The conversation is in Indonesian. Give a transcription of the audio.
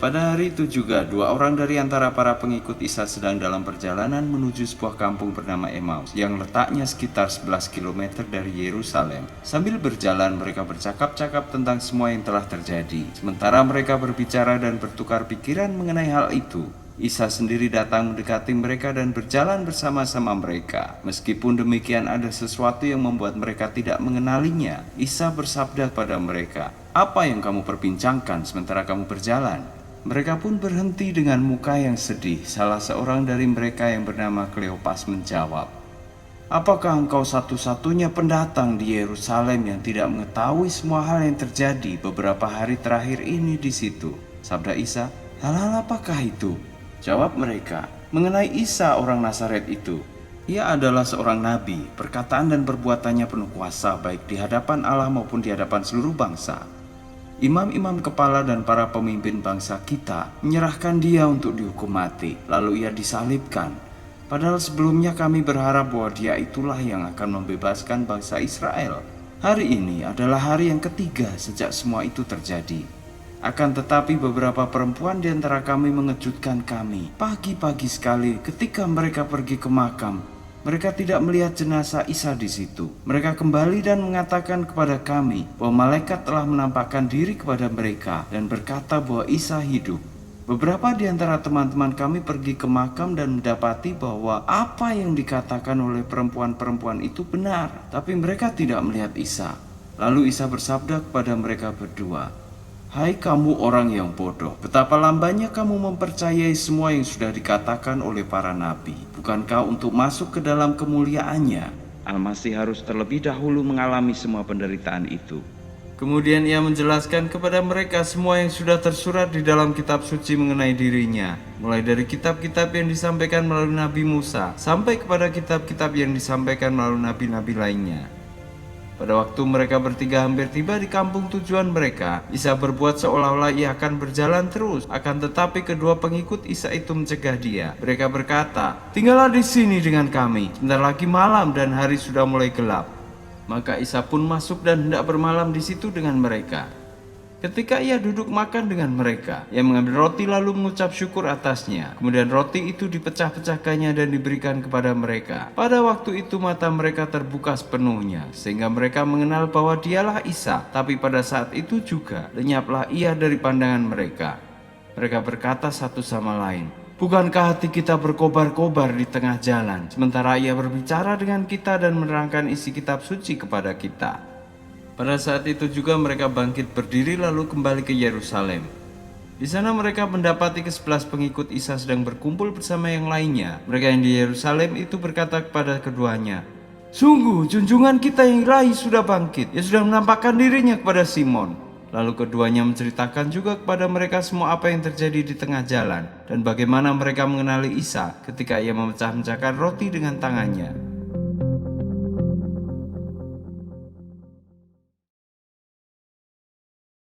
Pada hari itu juga, dua orang dari antara para pengikut Isa sedang dalam perjalanan menuju sebuah kampung bernama Emmaus yang letaknya sekitar 11 km dari Yerusalem. Sambil berjalan, mereka bercakap-cakap tentang semua yang telah terjadi. Sementara mereka berbicara dan bertukar pikiran mengenai hal itu, Isa sendiri datang mendekati mereka dan berjalan bersama-sama mereka. Meskipun demikian, ada sesuatu yang membuat mereka tidak mengenalinya. Isa bersabda pada mereka, "Apa yang kamu perbincangkan sementara kamu berjalan?" Mereka pun berhenti dengan muka yang sedih. Salah seorang dari mereka yang bernama Kleopas menjawab, "Apakah engkau satu-satunya pendatang di Yerusalem yang tidak mengetahui semua hal yang terjadi beberapa hari terakhir ini di situ?" Sabda Isa, "Hal-hal apakah itu?" Jawab mereka, "Mengenai Isa orang Nazaret itu. Ia adalah seorang nabi, perkataan dan perbuatannya penuh kuasa baik di hadapan Allah maupun di hadapan seluruh bangsa. Imam-imam kepala dan para pemimpin bangsa kita menyerahkan dia untuk dihukum mati, lalu ia disalibkan. Padahal sebelumnya kami berharap bahwa dia itulah yang akan membebaskan bangsa Israel. Hari ini adalah hari yang ketiga sejak semua itu terjadi. Akan tetapi beberapa perempuan di antara kami mengejutkan kami. Pagi-pagi sekali ketika mereka pergi ke makam, mereka tidak melihat jenazah Isa di situ. Mereka kembali dan mengatakan kepada kami bahwa malaikat telah menampakkan diri kepada mereka dan berkata bahwa Isa hidup. Beberapa di antara teman-teman kami pergi ke makam dan mendapati bahwa apa yang dikatakan oleh perempuan-perempuan itu benar, tapi mereka tidak melihat Isa." Lalu Isa bersabda kepada mereka berdua, "Hai kamu orang yang bodoh, betapa lambannya kamu mempercayai semua yang sudah dikatakan oleh para nabi. Bukankah untuk masuk ke dalam kemuliaannya, Al-Masih harus terlebih dahulu mengalami semua penderitaan itu?" Kemudian ia menjelaskan kepada mereka semua yang sudah tersurat di dalam kitab suci mengenai dirinya, mulai dari kitab-kitab yang disampaikan melalui Nabi Musa, sampai kepada kitab-kitab yang disampaikan melalui nabi-nabi lainnya. Pada waktu mereka bertiga hampir tiba di kampung tujuan mereka, Isa berbuat seolah-olah ia akan berjalan terus. Akan tetapi kedua pengikut Isa itu mencegah dia. Mereka berkata, "Tinggallah di sini dengan kami. Sebentar lagi malam dan hari sudah mulai gelap." Maka Isa pun masuk dan hendak bermalam di situ dengan mereka. Ketika ia duduk makan dengan mereka, ia mengambil roti lalu mengucap syukur atasnya. Kemudian roti itu dipecah-pecahkannya dan diberikan kepada mereka. Pada waktu itu mata mereka terbuka sepenuhnya, sehingga mereka mengenal bahwa dialah Isa. Tapi pada saat itu juga lenyaplah ia dari pandangan mereka. Mereka berkata satu sama lain, "Bukankah hati kita berkobar-kobar di tengah jalan, sementara ia berbicara dengan kita dan menerangkan isi kitab suci kepada kita?" Pada saat itu juga mereka bangkit berdiri lalu kembali ke Yerusalem. Di sana mereka mendapati ke-11 pengikut Isa sedang berkumpul bersama yang lainnya. Mereka yang di Yerusalem itu berkata kepada keduanya, "Sungguh junjungan kita yang ilahi sudah bangkit. Ia sudah menampakkan dirinya kepada Simon." Lalu keduanya menceritakan juga kepada mereka semua apa yang terjadi di tengah jalan dan bagaimana mereka mengenali Isa ketika ia memecah-mecahkan roti dengan tangannya.